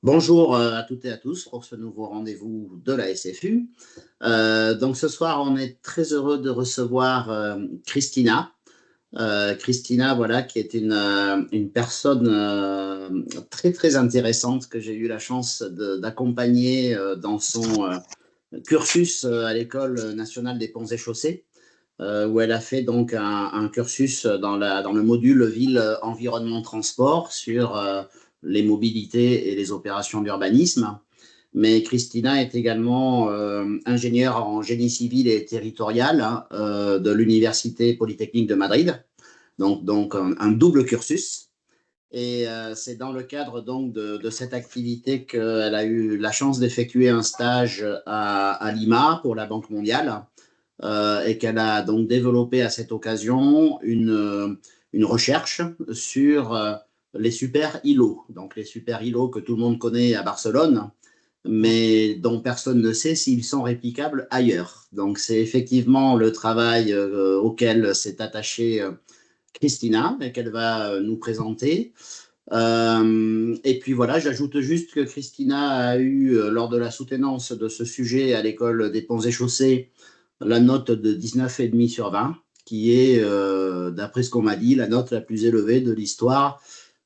Bonjour à toutes et à tous pour ce nouveau rendez-vous de la SFU. Donc ce soir, on est très heureux de recevoir Christina. Christina, voilà, qui est une personne très très intéressante que j'ai eu la chance d'accompagner dans son cursus à l'École nationale des ponts et chaussées, où elle a fait donc un cursus dans le module ville, environnement, transport sur les mobilités et les opérations d'urbanisme. Mais Christina est également ingénieure en génie civil et territorial de l'Université Polytechnique de Madrid, donc un double cursus. Et c'est dans le cadre donc de cette activité qu'elle a eu la chance d'effectuer un stage à Lima pour la Banque mondiale, et qu'elle a donc développé à cette occasion une recherche sur les super îlots. Donc les super îlots que tout le monde connaît à Barcelone, mais dont personne ne sait s'ils sont réplicables ailleurs. Donc c'est effectivement le travail auquel s'est attachée Christina et qu'elle va nous présenter. Et puis voilà, j'ajoute juste que Christina a eu, lors de la soutenance de ce sujet à l'école des ponts et chaussées, la note de 19,5 sur 20, qui est, d'après ce qu'on m'a dit, la note la plus élevée de l'histoire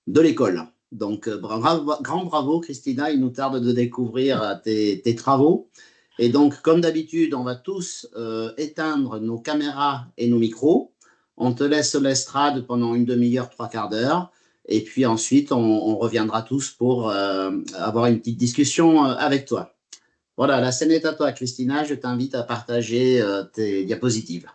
de l'école. Donc, grand bravo, Christina. Il nous tarde de découvrir tes travaux. Et donc, comme d'habitude, on va tous éteindre nos caméras et nos micros. On te laisse l'estrade pendant une demi-heure, trois quarts d'heure. Et puis ensuite, on reviendra tous pour avoir une petite discussion avec toi. Voilà, la scène est à toi, Christina. Je t'invite à partager tes diapositives.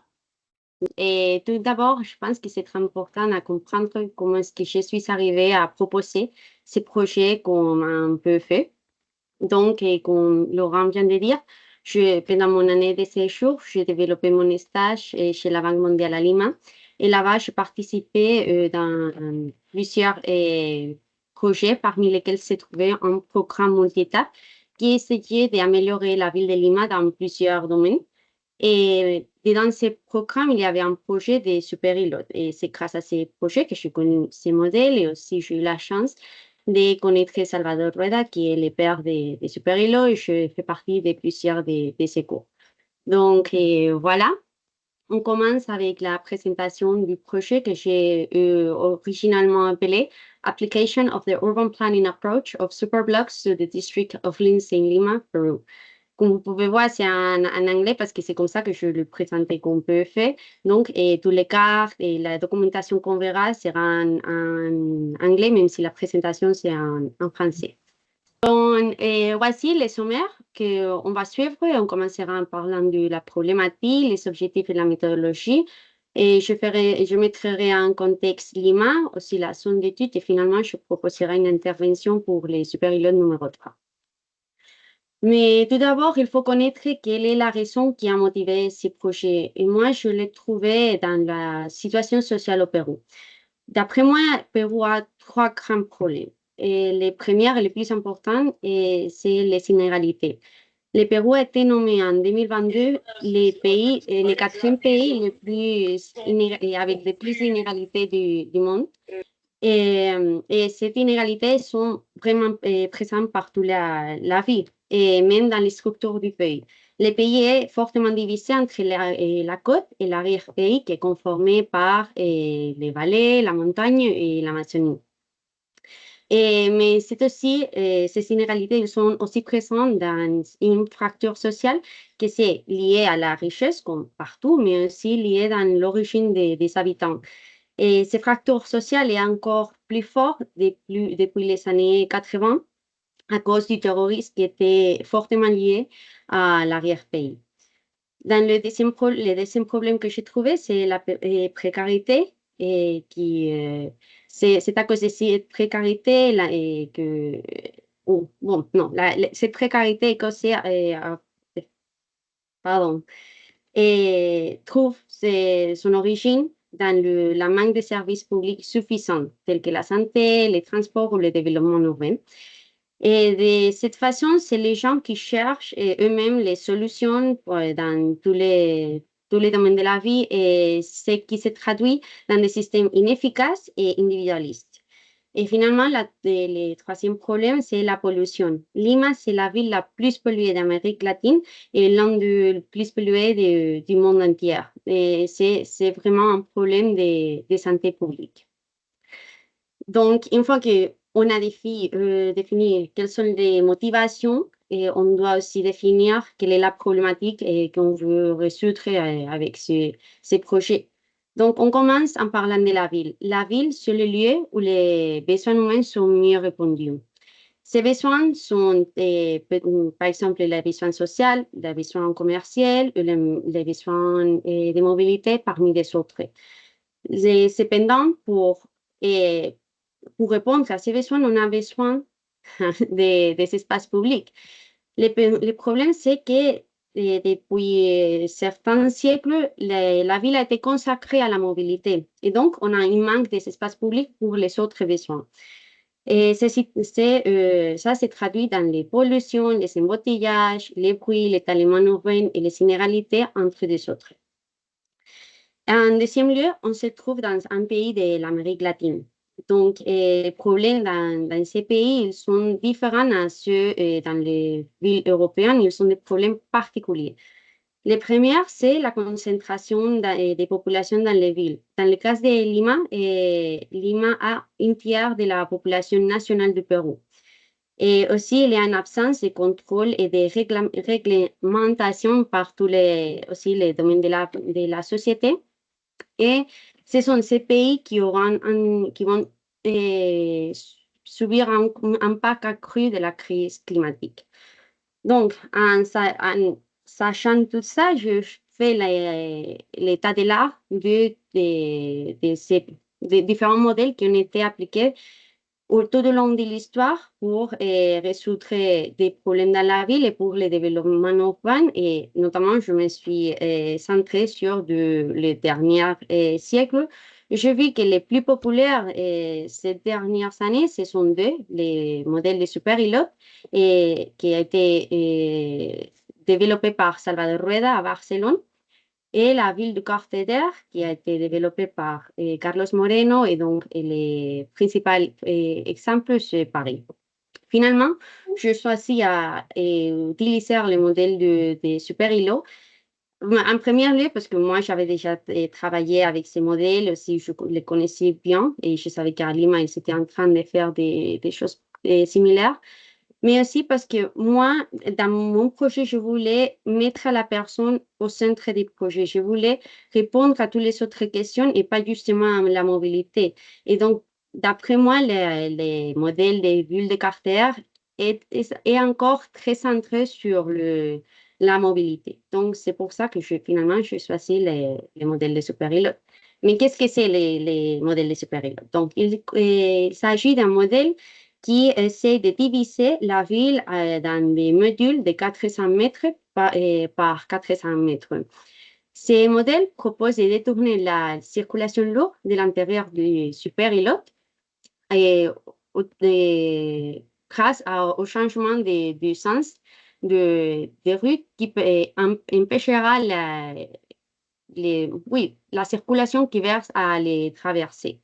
Et tout d'abord, je pense que c'est très important à comprendre comment est-ce que je suis arrivée à proposer ces projets qu'on a un peu fait. Donc, et comme Laurent vient de dire, pendant mon année de séjour, j'ai développé mon stage chez la Banque mondiale à Lima. Et là-bas, je participais dans plusieurs projets, parmi lesquels se trouvait un programme multi-étapes qui essayait d'améliorer la ville de Lima dans plusieurs domaines. Et dans ces programmes, il y avait un projet des super-îlots. Et c'est grâce à ces projets que j'ai connu ces modèles et aussi j'ai eu la chance de connaître Salvador Rueda, qui est le père des super-îlots, et je fais partie de plusieurs de ses cours. Donc, voilà, on commence avec la présentation du projet que j'ai originalement appelé Application of the Urban Planning Approach of Superblocks to the District of Lince in Lima, Peru. Comme vous pouvez voir, c'est en anglais parce que c'est comme ça que je le présentais qu'on peut faire. Donc, et tous les cartes et la documentation qu'on verra sera en anglais, même si la présentation c'est en français. Donc, voici les sommaires qu'on va suivre. On commencera en parlant de la problématique, les objectifs et la méthodologie. Et je mettrai en contexte Lima, aussi la zone d'étude, et finalement, je proposerai une intervention pour les super-îlots numéro 3. Mais tout d'abord, il faut connaître quelle est la raison qui a motivé ces projets. Et moi, je l'ai trouvé dans la situation sociale au Pérou. D'après moi, le Pérou a trois grands problèmes. Et les premières et les plus importantes, c'est les inégalités. Le Pérou a été nommé en 2022 le quatrième pays avec les plus d'inégalités du monde. Et ces inégalités sont vraiment présentes partout la vie et même dans les structures du pays. Le pays est fortement divisé entre la côte et l'arrière-pays qui est conformé par les vallées, la montagne et l'Amazonie. Mais c'est aussi, ces inégalités sont aussi présentes dans une fracture sociale qui est liée à la richesse, comme partout, mais aussi liée dans l'origine des habitants. Et cette fracture sociale est encore plus forte depuis les années 80 à cause du terrorisme qui était fortement lié à l'arrière-pays. Dans le deuxième problème que j'ai trouvé, c'est la précarité et c'est à cause de cette précarité là, et que bon non cette précarité est causée pardon et trouve son origine dans la manque de services publics suffisants, tels que la santé, les transports ou le développement urbain. Et de cette façon, c'est les gens qui cherchent eux-mêmes les solutions dans tous les domaines de la vie et ce qui se traduit dans des systèmes inefficaces et individualistes. Et finalement, le troisième problème, c'est la pollution. Lima, c'est la ville la plus polluée d'Amérique latine et l'un des plus pollués du monde entier. Et c'est vraiment un problème de santé publique. Donc, une fois qu'on a défini quelles sont les motivations, et on doit aussi définir quelle est la problématique et qu'on veut résoudre avec ces projets. Donc, on commence en parlant de la ville. La ville, c'est le lieu où les besoins humains sont mieux répondus. Ces besoins sont, par exemple, les besoins sociaux, les besoins commerciaux, les besoins de mobilité parmi les autres. Cependant, pour répondre à ces besoins, on a besoin des espaces publics. Le problème, c'est que depuis certains siècles, la ville a été consacrée à la mobilité. Et donc, on a un manque des espaces publics pour les autres besoins. Et ça se traduit dans les pollutions, les embouteillages, les bruits, l'étalement urbain et les inégalités entre les autres. En deuxième lieu, on se trouve dans un pays de l'Amérique latine. Donc, les problèmes dans ces pays, ils sont différents à ceux dans les villes européennes. Ils sont des problèmes particuliers. Le premier, c'est la concentration des populations dans les villes. Dans le cas de Lima, Lima a un tiers de la population nationale du Pérou. Et aussi, il y a une absence de contrôle et de réglementation par aussi les domaines de la société. Et ce sont ces pays qui vont subir un impact accru de la crise climatique. Donc, en sachant tout ça, je fais l'état de l'art de ces différents modèles qui ont été appliqués tout au long de l'histoire pour résoudre des problèmes dans la ville et pour le développement urbain. Et notamment, je me suis centrée sur les derniers siècles. Je vis que les plus populaires ces dernières années, ce sont deux, les modèles de super-îlots qui a été développé par Salvador Rueda à Barcelone et la ville de Carteder, qui a été développée par Carlos Moreno, et donc les principaux exemples, c'est Paris. Finalement, je choisis à utiliser le modèle de super-îlot. En premier lieu, parce que moi, j'avais déjà travaillé avec ces modèles, aussi je les connaissais bien, et je savais qu'à Lima, ils étaient en train de faire des choses similaires. Mais aussi parce que moi, dans mon projet, je voulais mettre la personne au centre du projet. Je voulais répondre à toutes les autres questions et pas justement à la mobilité. Et donc, d'après moi, les modèles des bulles de Carter est encore très centré sur la mobilité. Donc, c'est pour ça que finalement, je choisi les modèles de super-héros. Mais qu'est-ce que c'est les modèles de super-héros? Donc, il s'agit d'un modèle qui essaie de diviser la ville dans des modules de 400 mètres par 400 mètres. Ces modèles proposent de détourner la circulation lourde de l'intérieur du super-îlot grâce au changement du sens des rues qui empêchera la circulation qui verse à les traverser.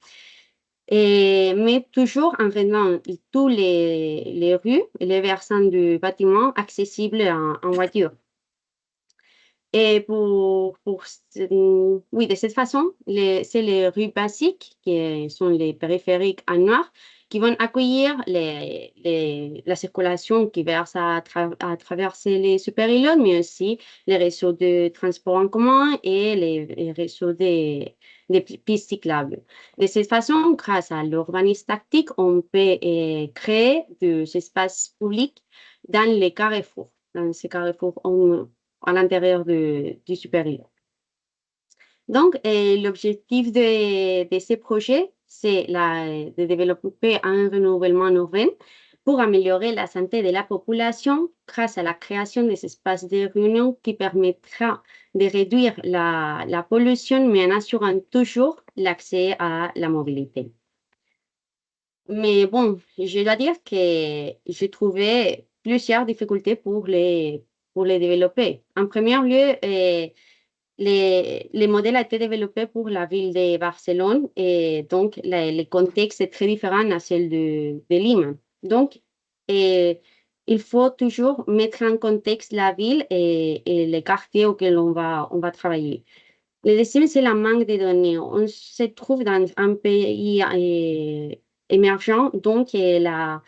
Mais toujours en rendant tous les rues et les versants du bâtiment accessibles en voiture. Et oui, de cette façon, c'est les rues basiques, qui sont les périphériques en noir, qui vont accueillir la circulation qui verse à traverser les super-îlots, mais aussi les réseaux de transport en commun et les réseaux des pistes cyclables. De cette façon, grâce à l'urbanisme tactique, on peut créer des espaces publics dans les carrefours. Dans ces carrefours, à l'intérieur du super-îlot. Donc, l'objectif de ces projets, c'est de développer un renouvellement urbain pour améliorer la santé de la population grâce à la création des espaces de réunion qui permettra de réduire la pollution, mais en assurant toujours l'accès à la mobilité. Mais bon, je dois dire que j'ai trouvé plusieurs difficultés pour les développer. En premier lieu, les modèles ont été développés pour la ville de Barcelone et donc le contexte est très différent à celle de Lima. Donc, il faut toujours mettre en contexte la ville et les quartiers auxquels on va travailler. Le deuxième, c'est la manque de données. On se trouve dans un pays émergent, donc la,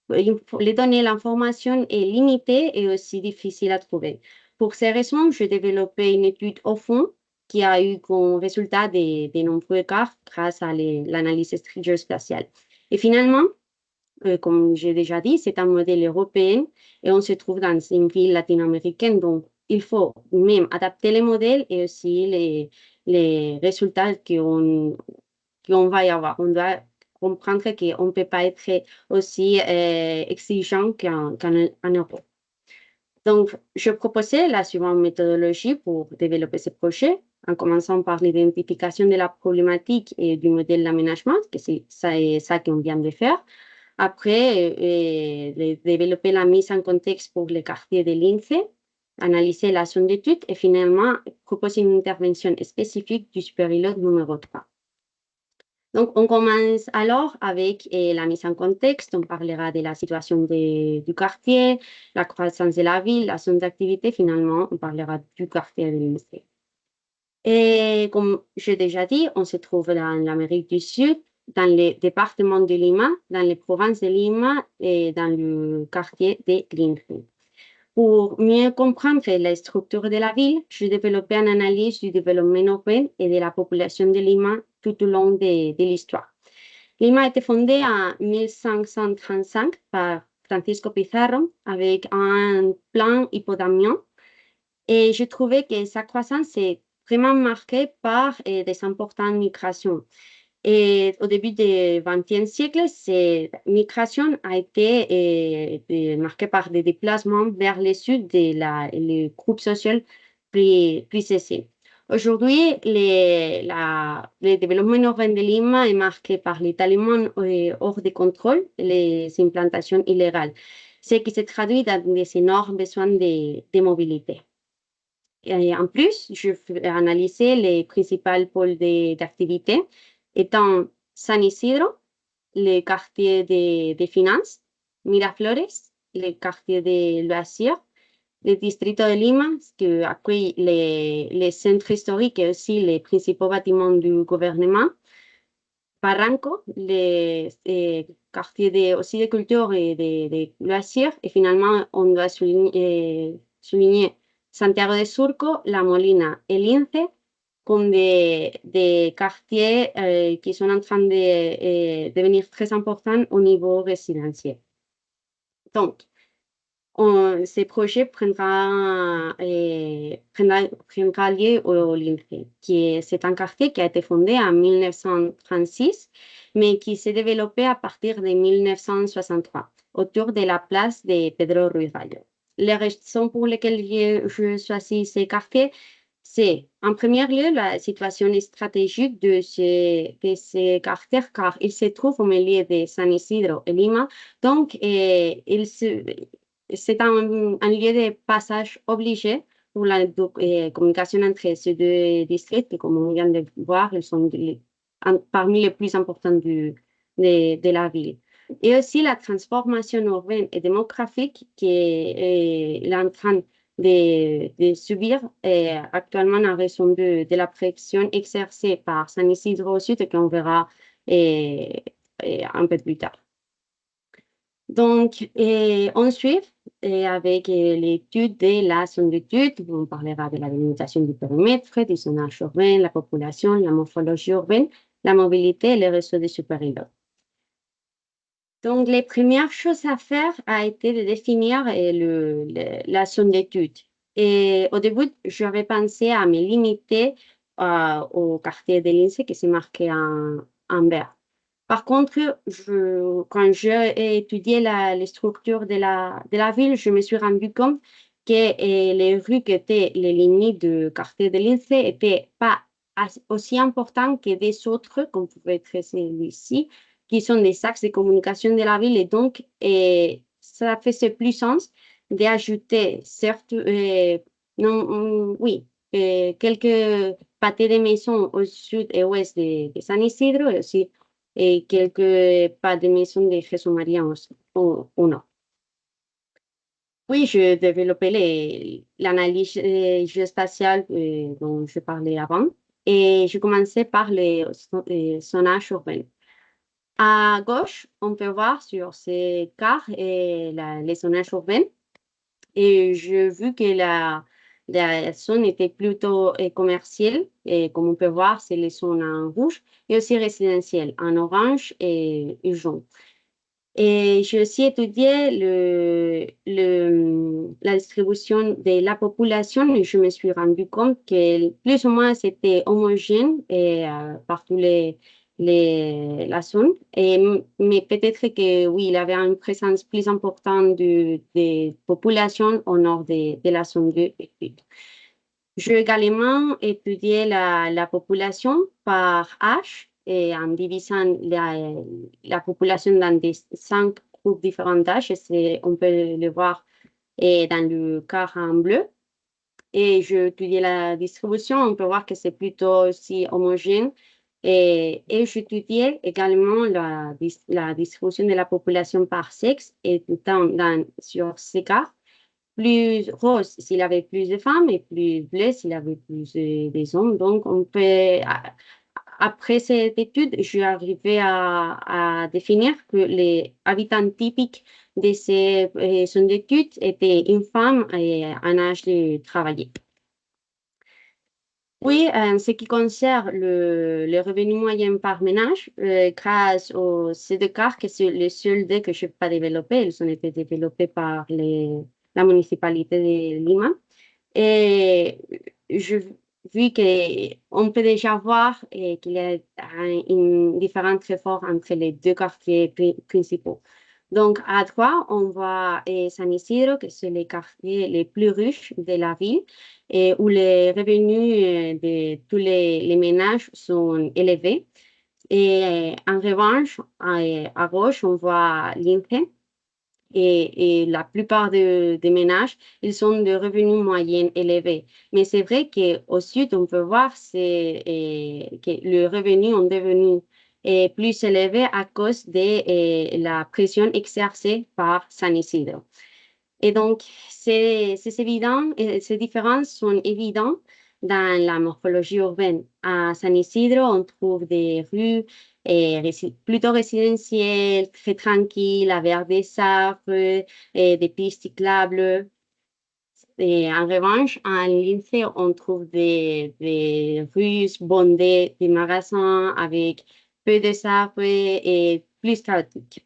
les données, l'information est limitée et aussi difficile à trouver. Pour ces raisons, j'ai développé une étude au fond qui a eu comme résultat de nombreux cas grâce à l'analyse spatiale. Et finalement, comme j'ai déjà dit, c'est un modèle européen et on se trouve dans une ville latino-américaine. Donc, il faut même adapter les modèles et aussi les résultats qu'on va y avoir. On doit comprendre qu'on ne peut pas être aussi exigeant qu'en Europe. Donc, je proposais la suivante méthodologie pour développer ce projet, en commençant par l'identification de la problématique et du modèle d'aménagement, que c'est ça qu'on vient de faire. Après, développer la mise en contexte pour les quartiers de l'INSEE, analyser la zone d'étude et finalement proposer une intervention spécifique du superpilote numéro 3. Donc, on commence alors avec la mise en contexte. On parlera de la situation du quartier, la croissance de la ville, la zone d'activité. Finalement, on parlera du quartier de l'INSEE. Et comme j'ai déjà dit, on se trouve dans l'Amérique du Sud, dans le département de Lima, dans les provinces de Lima et dans le quartier de l'INSEE. Pour mieux comprendre la structure de la ville, j'ai développé une analyse du développement urbain et de la population de Lima tout au long de l'histoire. Lima a été fondée en 1535 par Francisco Pizarro avec un plan hippodamien et je trouvais que sa croissance est vraiment marquée par des importantes migrations. Et au début du XXe siècle, cette migration a été marquée par des déplacements vers le sud de les groupes sociaux plus aisés. Aujourd'hui, le développement urbain de Lima est marqué par l'étalement hors de contrôle et les implantations illégales, ce qui se traduit dans des énormes besoins de mobilité. Et en plus, je vais analyser les principaux pôles d'activité étant San Isidro, le quartier de finances, Miraflores, le quartier de loisirs, le district de Lima, qui accueille les centres historiques et aussi les principaux bâtiments du gouvernement, Barranco, les quartiers aussi de culture et de loisirs, et finalement, on doit souligner Santiago de Surco, La Molina et l'INSEE comme des quartiers qui sont en train de devenir très importants au niveau résidentiel. Donc, ces projets prendra lieu au l'INSEE, c'est un quartier qui a été fondé en 1936, mais qui s'est développé à partir de 1963, autour de la place de Pedro Ruiz Gallo. Les raisons pour lesquelles je choisis ces quartiers, c'est en premier lieu la situation stratégique de ces quartiers, car ils se trouvent au milieu de San Isidro et Lima, donc c'est un lieu de passage obligé pour la communication entre ces deux districts, et comme on vient de voir, ils sont parmi les plus importants de la ville. Et aussi la transformation urbaine et démographique qui est en train de subir actuellement en raison de la pression exercée par San Isidro au sud et qu'on verra un peu plus tard. Donc, ensuite, avec l'étude de la zone d'étude, on parlera de la délimitation du périmètre, du zonage urbain, la population, la morphologie urbaine, la mobilité et les réseaux de super-héros. Donc, les premières choses à faire a été de définir la zone d'étude. Et au début, j'avais pensé à me limiter au quartier de l'INSEE qui s'est marqué en vert. Par contre, quand j'ai étudié les structures de la ville, je me suis rendu compte que les rues qui étaient les limites du quartier de l'INSEE n'étaient pas aussi importantes que des autres, comme vous pouvez tracer ici, qui sont des axes de communication de la ville. Et donc, ça faisait plus sens d'ajouter, certes, oui, quelques pâtés de maison au sud et ouest de San Isidro et aussi quelques pâtés de maison de Jesús María au nord. Oui, je développais l'analyse géospatiale dont je parlais avant et je commençais par les sondages urbains. À gauche, on peut voir sur ces cartes les sondages urbains et j'ai vu que la zone était plutôt commerciale et comme on peut voir, c'est les zones en rouge et aussi résidentielles en orange et jaune. Et j'ai aussi étudié la distribution de la population et je me suis rendu compte que plus ou moins c'était homogène partout la zone. Mais peut-être que oui, il y avait une présence plus importante des populations au nord de la zone d'études. J'ai également étudié la population par âge et en divisant la population dans des 5 groupes différents d'âge. On peut le voir dans le quart en bleu. Et j'ai étudié la distribution. On peut voir que c'est plutôt aussi homogène. Et j'ai étudié également la distribution de la population par sexe et sur ces cartes plus rose s'il avait plus de femmes et plus bleu s'il avait plus des hommes. Donc, après cette étude, je suis arrivée à définir que les habitants typiques de ces zones d'études étaient une femme en âge de travailler. Oui, en ce qui concerne le revenu moyen par ménage, grâce aux CDK, que c'est les seuls deux que je n'ai pas développés, ils ont été développés par la municipalité de Lima. Et je vu qu'on peut déjà voir qu'il y a une différence très forte entre les deux quartiers principaux. Donc, à droite, on voit San Isidro, que c'est les quartiers les plus riches de la ville, et où les revenus de tous les ménages sont élevés. Et en revanche, à gauche, on voit l'INPE, et la plupart des ménages, ils ont des revenus moyens élevés. Mais c'est vrai qu'au sud, on peut voir que les revenus ont devenu plus élevés à cause de la pression exercée par San Isidro. Et donc, c'est évident, et ces différences sont évidentes dans la morphologie urbaine. À San Isidro, on trouve des rues plutôt résidentielles, très tranquilles, avec des arbres et des pistes cyclables. Et en revanche, en Lince, on trouve des rues bondées de magasins avec peu de arbres et plus chaotiques.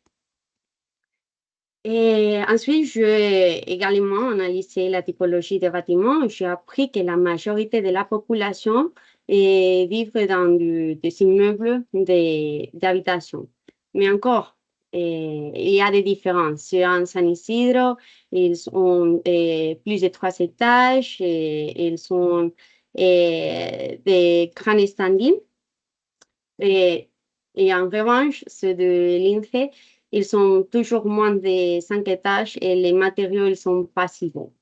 Et ensuite, j'ai également analysé la typologie des bâtiments. J'ai appris que la majorité de la population vivre dans des immeubles d'habitation. Mais encore, il y a des différences. En San Isidro, ils ont plus de 3 étages et ils sont des grands standings. Et en revanche, ceux de l'INFE, ils sont toujours moins de 5 étages et les matériaux, ils sont pas si bons.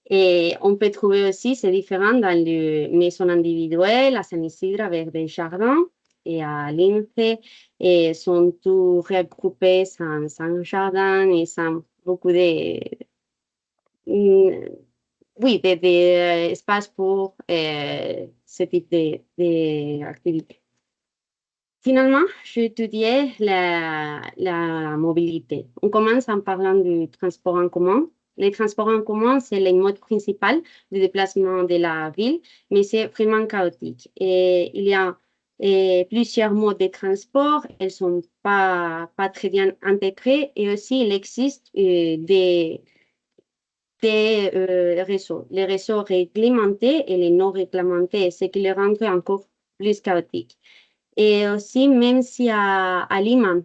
Et on peut trouver aussi ces différents dans les maisons individuelles, à San Isidro avec des jardins et à l'INFE, et sont tous regroupés sans jardin et sans beaucoup oui, espaces pour ce type d'activité. Finalement, j'ai étudié la mobilité. On commence en parlant du transport en commun. Les transports en commun, c'est le mode principal de déplacement de la ville, mais c'est vraiment chaotique. Et il y a plusieurs modes de transport. Elles ne sont pas très bien intégrées et aussi il existe des réseaux. Les réseaux réglementés et les non réglementés, ce qui les rend encore plus chaotiques. Et aussi, même si à Lima,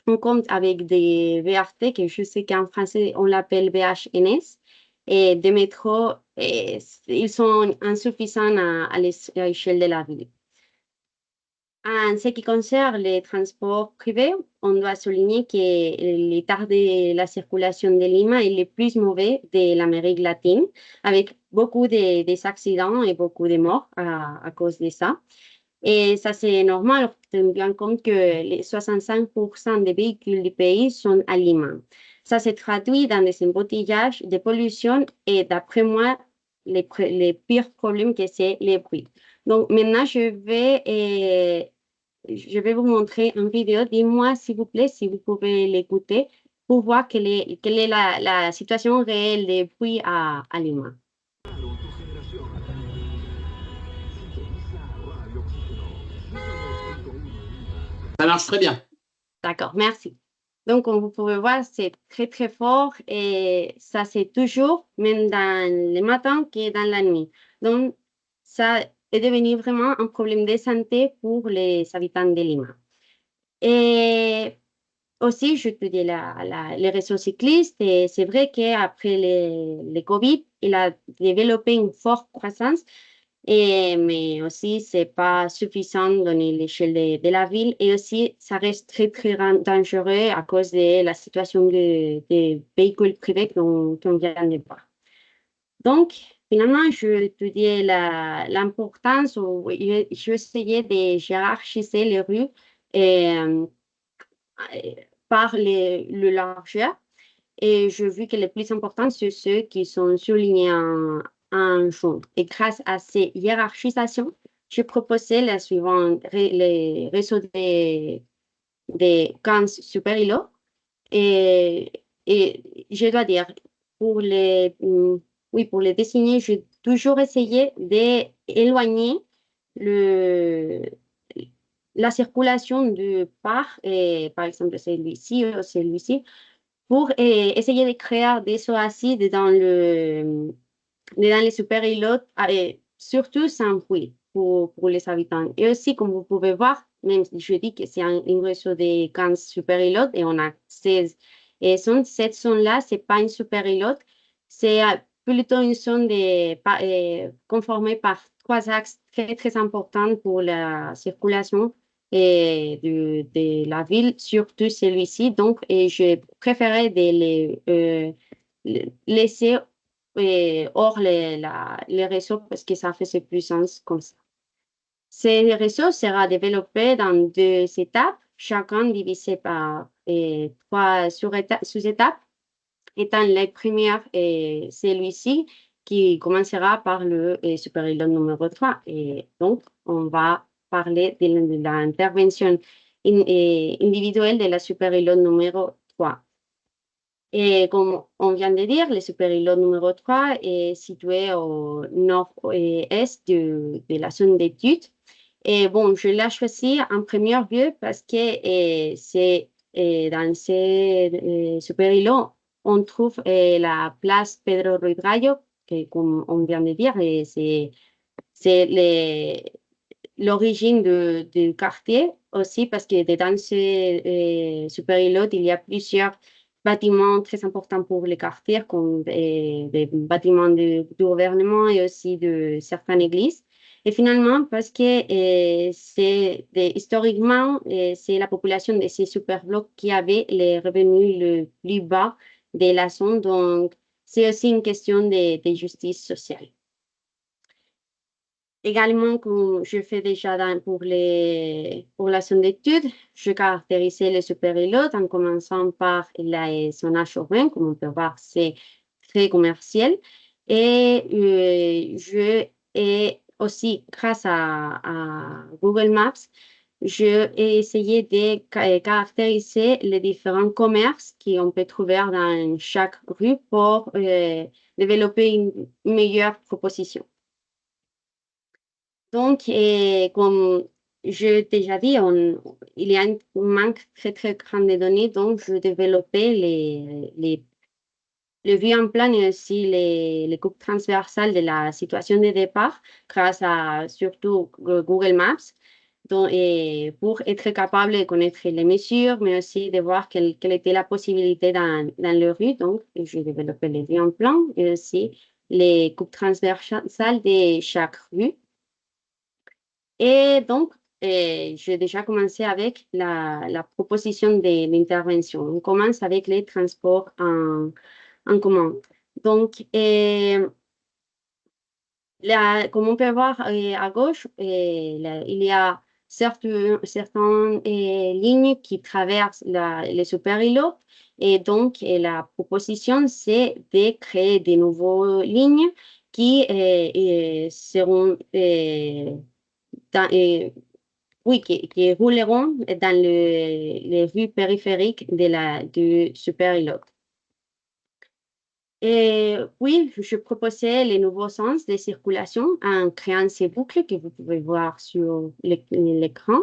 on compte avec des VRT, que je sais qu'en français, on l'appelle VHNS, et des métros, ils sont insuffisants à l'échelle de la ville. En ce qui concerne les transports privés, on doit souligner que l'état de la circulation de Lima est le plus mauvais de l'Amérique latine, avec beaucoup des accidents et beaucoup de morts à cause de ça. Et ça, c'est normal, on tient bien compte que les 65% des véhicules du pays sont à Lima. Ça se traduit dans des embouteillages, des pollutions et d'après moi, les pires problèmes que c'est les bruits. Donc maintenant, je vais vous montrer une vidéo. Dis-moi, s'il vous plaît, si vous pouvez l'écouter pour voir quelle est la situation réelle des bruits à Lima. Ça marche très bien. D'accord, merci. Donc, comme vous pouvez voir, c'est très, très fort et ça, c'est toujours, même dans le matin que dans la nuit. Donc, ça est devenu vraiment un problème de santé pour les habitants de Lima. Et aussi, je te dis, les réseaux cyclistes, et c'est vrai qu'après les Covid, il a développé une forte croissance mais aussi, c'est pas suffisant donner l'échelle de la ville. Et aussi, ça reste très, très dangereux à cause de la situation des véhicules privés qu'on vient de voir. Donc, finalement, je te dis l'importance, je essayais de hiérarchiser les rues euh, par le largeur. Et je vis que les plus importants, c'est ceux qui sont soulignés en jaune. Et grâce à ces hiérarchisations, je proposais la suivante, les réseaux des camps super-îlots. Et, et je dois dire, pour oui, pour les dessiner, j'ai toujours essayé d'éloigner le, la circulation du parc, et, par exemple celui-ci ou celui-ci, pour essayer de créer des oasis dans les super-îlots, et surtout sans bruit pour les habitants. Et aussi, comme vous pouvez voir, même si je dis que c'est un réseau de 15 super-îlots et on a 16. Et cette zone-là, ce n'est pas une super-îlot, c'est plutôt une zone conformée par trois axes très, très importants pour la circulation et de la ville, surtout celui-ci. Donc, et je préférais de laisser hors les réseaux parce que ça faisait plus sens comme ça. Ces réseaux sera développé dans deux étapes, chacun divisé par trois sous-étapes, étant la première et celui-ci qui commencera par le super-îlot numéro 3. Et donc, on va parler de l'intervention individuelle de la super-îlot numéro 3. Et comme on vient de dire, le super-îlot numéro 3 est situé au nord-est de la zone d'étude. Et bon, je l'ai choisi en premier lieu parce que c'est dans ces super-îlots, on trouve la place Pedro Ruiz Gallo, que comme on vient de dire, c'est l'origine du quartier aussi parce que dans ce super-îlot, il y a plusieurs bâtiments très importants pour les quartiers, comme des bâtiments du gouvernement et aussi de certaines églises. Et finalement, parce que historiquement, c'est la population de ces superblocs qui avait les revenus le plus bas de la zone. Donc, c'est aussi une question de justice sociale. Également, comme je fais déjà pour la zone d'études, je caractérisais les super-îlots en commençant par son âge urbain. Comme on peut voir, c'est très commercial. Et je ai aussi, grâce à Google Maps, je ai essayé de caractériser les différents commerces qu'on peut trouver dans chaque rue pour développer une meilleure proposition. Donc, comme je t'ai déjà dit, il y a un manque très, très grand de données, donc je développais les vues en plan et aussi les coupes transversales de la situation de départ grâce à surtout Google Maps. Donc, et pour être capable de connaître les mesures, mais aussi de voir quelle était la possibilité dans les rues. Donc, je développais les vues en plan et aussi les coupes transversales de chaque rue. Et donc, j'ai déjà commencé avec la proposition d'intervention. On commence avec les transports en commun. Donc, comme on peut voir à gauche, il y a certaines lignes qui traversent les super-îlots. Et donc, la proposition, c'est de créer de nouvelles lignes qui seront dans, oui, qui rouleront dans les rues périphériques du super-îlot. Et oui, je proposais les nouveaux sens de circulation en créant ces boucles que vous pouvez voir sur l'écran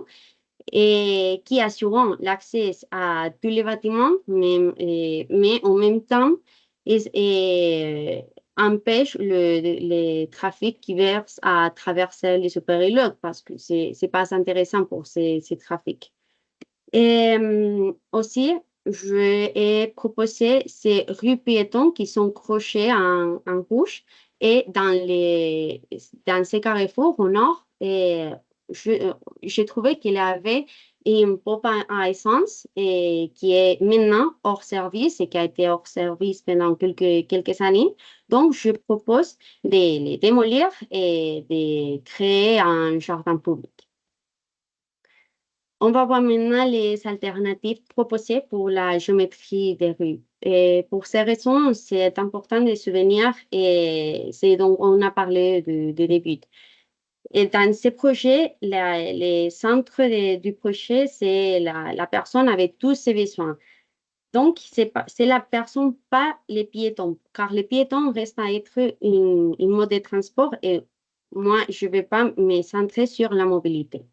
et qui assurent l'accès à tous les bâtiments, mais en même temps, empêchent le trafic qui verse à traverser les super-îlots parce que c'est pas intéressant pour ces trafics. Et aussi, je ai proposé ces rues piétons qui sont crochées en rouge et dans ces carrefours au nord, et j'ai trouvé qu'il y avait une pompe à essence et qui est maintenant hors service et qui a été hors service pendant quelques années. Donc, je propose de les démolir et de créer un jardin public. On va voir maintenant les alternatives proposées pour la géométrie des rues. Et pour ces raisons, c'est important de se souvenir et c'est dont on a parlé du début. Et dans ces projets, les centres du projet, c'est la personne avec tous ses besoins. Donc, c'est la personne, pas les piétons, car les piétons restent à être une mode de transport et moi, je ne vais pas me centrer sur la mobilité.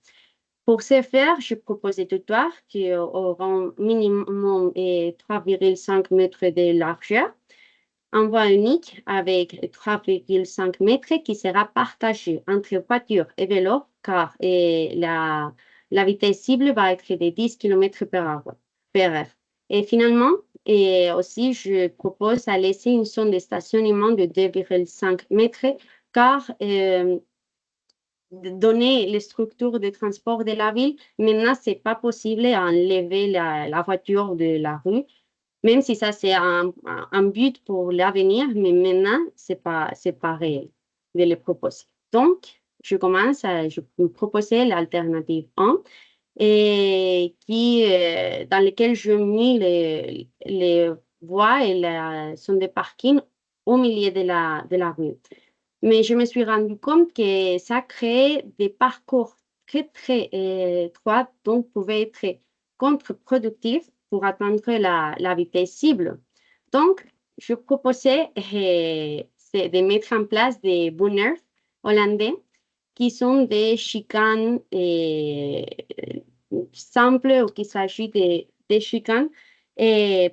Pour ce faire, je propose des trottoirs qui auront minimum 3,5 mètres de largeur, un voie unique avec 3,5 mètres qui sera partagé entre voitures et vélos, car la vitesse cible va être de 10 km par heure. Et finalement, et aussi, je propose à laisser une zone de stationnement de 2,5 mètres, car donner les structures de transport de la ville, maintenant, c'est pas possible d'enlever la voiture de la rue, même si ça, c'est un but pour l'avenir, mais maintenant, c'est pas réel de le proposer. Donc, je commence je vais proposer l'alternative 1 et dans lequel je mets les voies et la zone de parking au milieu de la rue. Mais je me suis rendu compte que ça crée des parcours très étroits, donc pouvait être contre-productif pour atteindre la vitesse cible. Donc, je proposais c'est de mettre en place des bunners hollandais qui sont des chicanes simples ou qu'il s'agit des chicanes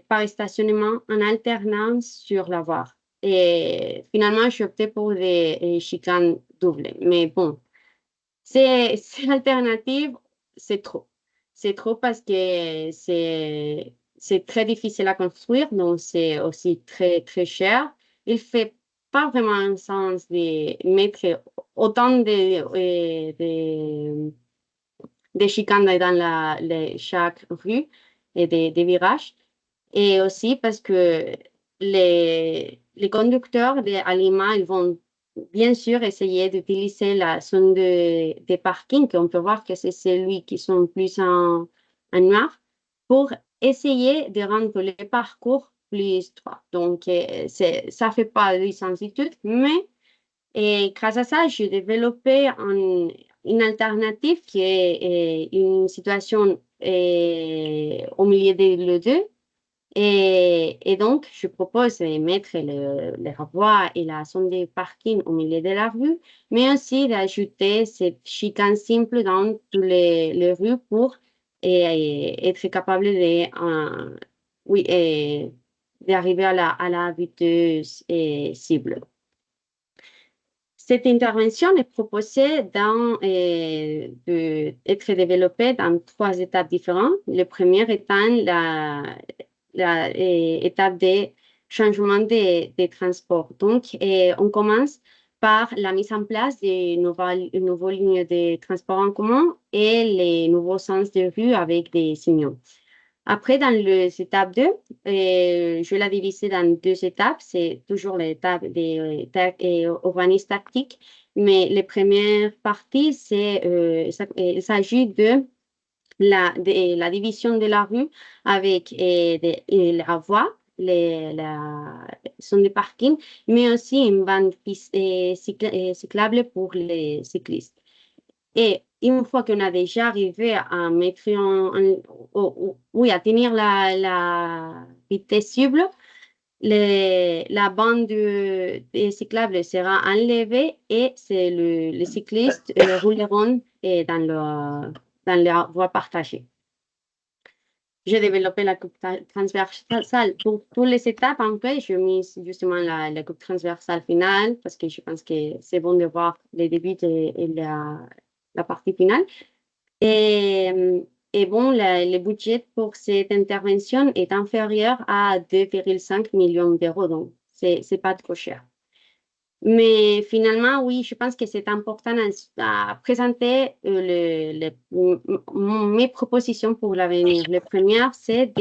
par stationnement en alternance sur la voie. Et finalement, j'ai opté pour des chicanes doubles. Mais bon, c'est l'alternative, c'est trop. C'est trop parce que c'est très difficile à construire, donc c'est aussi très cher. Il fait pas vraiment un sens de mettre autant de chicanes dans chaque rue et des virages. Et aussi parce que les conducteurs d'aliments, ils vont bien sûr essayer d'utiliser la zone de parking, qu'on peut voir que c'est celui qui sont plus en noir, pour essayer de rendre le parcours plus étroit. Donc, ça fait pas de sensibilité, mais grâce à ça, j'ai développé une alternative qui est une situation au milieu des deux. Et donc, je propose de mettre les voies et la zone de parking au milieu de la rue, mais aussi d'ajouter cette chicane simple dans toutes les rues pour être capable oui, d'arriver à la vitesse cible. Cette intervention est proposée d'être développée dans 3 étapes différentes. Le premier étant l'étape de changement des transports. Donc, on commence par la mise en place des nouveaux lignes de transport en commun et les nouveaux sens de rue avec des signaux. Après, dans l'étape 2, je l'ai divisé dans 2 étapes. C'est toujours l'étape des urbanistes tactiques, mais les premières parties, il s'agit de la division de la rue avec la voie, la zone de parking, mais aussi une bande cyclable pour les cyclistes. Et une fois qu'on a déjà arrivé à mettre oui, à tenir la vitesse cible, la bande des cyclables sera enlevée et les cyclistes rouleront dans la voie partagée. J'ai développé la coupe transversale pour toutes les étapes. En fait, je mise justement la coupe transversale finale parce que je pense que c'est bon de voir les débuts et la partie finale. Et bon, le budget pour cette intervention est inférieur à 2,5 millions d'euros, donc c'est pas trop cher. Mais finalement, oui, je pense que c'est important à présenter mes propositions pour l'avenir. La première, c'est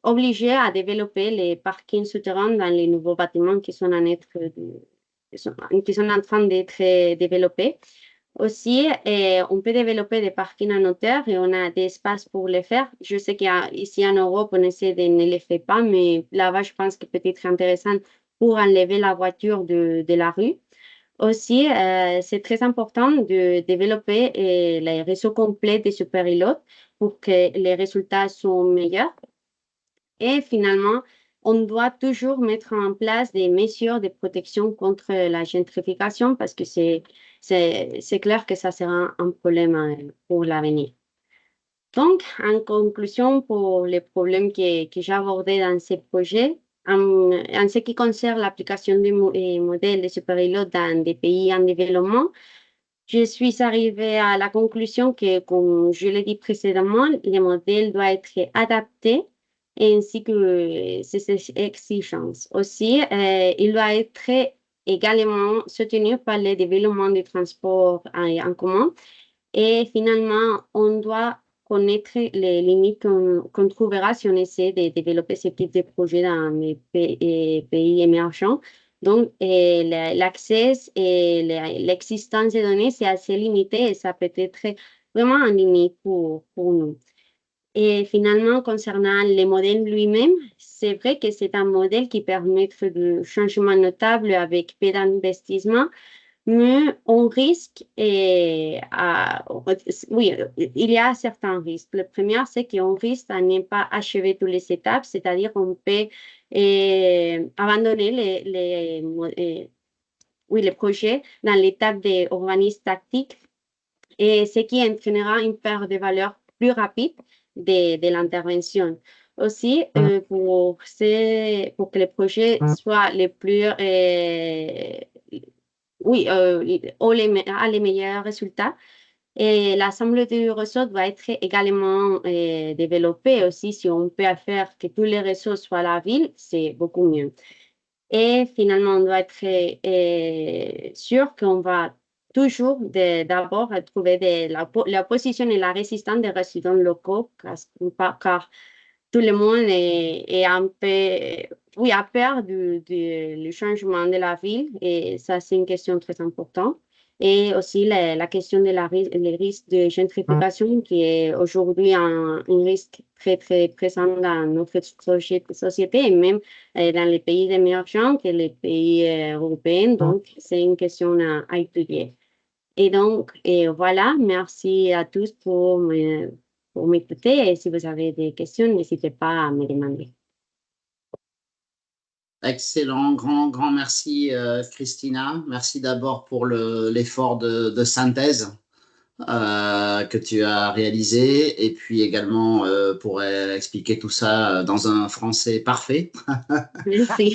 d'obliger à développer les parkings souterrains dans les nouveaux bâtiments qui sont en train d'être développés. Aussi, on peut développer des parkings en hauteur et on a des espaces pour le faire. Je sais qu'ici en Europe, on essaie de ne les faire pas, mais là-bas, je pense que peut-être intéressant pour enlever la voiture de la rue. Aussi, c'est très important de développer les réseaux complets des super-îlots pour que les résultats soient meilleurs. Et finalement, on doit toujours mettre en place des mesures de protection contre la gentrification parce que c'est clair que ça sera un problème pour l'avenir. Donc, en conclusion, pour les problèmes que j'ai abordés dans ces projets, en ce qui concerne l'application des modèles de super-îlots dans des pays en développement, je suis arrivée à la conclusion que, comme je l'ai dit précédemment, les modèles doivent être adaptés ainsi que ses exigences. Aussi, il doit être également soutenu par le développement du transport en commun. Et finalement, on doit connaître les limites qu'on trouvera si on essaie de développer ce type de projet dans les pays émergents. Donc, l'accès et l'existence des données, c'est assez limité et ça peut être vraiment un limite pour nous. Et finalement, concernant le modèle lui-même, c'est vrai que c'est un modèle qui permet de changements notables avec peu d'investissement, mais on risque, oui, il y a certains risques. Le premier, c'est qu'on risque à ne pas achever toutes les étapes, c'est-à-dire qu'on peut abandonner les projets dans l'étape des urbanistes tactiques, et ce qui entraînera une perte de valeur plus rapide de l'intervention. Aussi, pour que les projets soient les plus oui, à les meilleurs résultats. Et l'ensemble du réseau doit être également développé aussi. Si on peut faire que tous les réseaux soient à la ville, c'est beaucoup mieux. Et finalement, on doit être sûr qu'on va toujours d'abord trouver la position et la résistance des résidents locaux, car tout le monde est un peu, oui, a peur du changement de la ville et ça, c'est une question très importante. Et aussi la question de les risques de gentrification qui est aujourd'hui un risque très, très présent dans notre société et même dans les pays émergents et les pays européens. Donc, c'est une question à étudier. Et donc, voilà, merci à tous pour m'écouter et si vous avez des questions, n'hésitez pas à me demander. Excellent, grand merci Christina. Merci d'abord pour l'effort de synthèse que tu as réalisé et puis également pour expliquer tout ça dans un français parfait. Merci.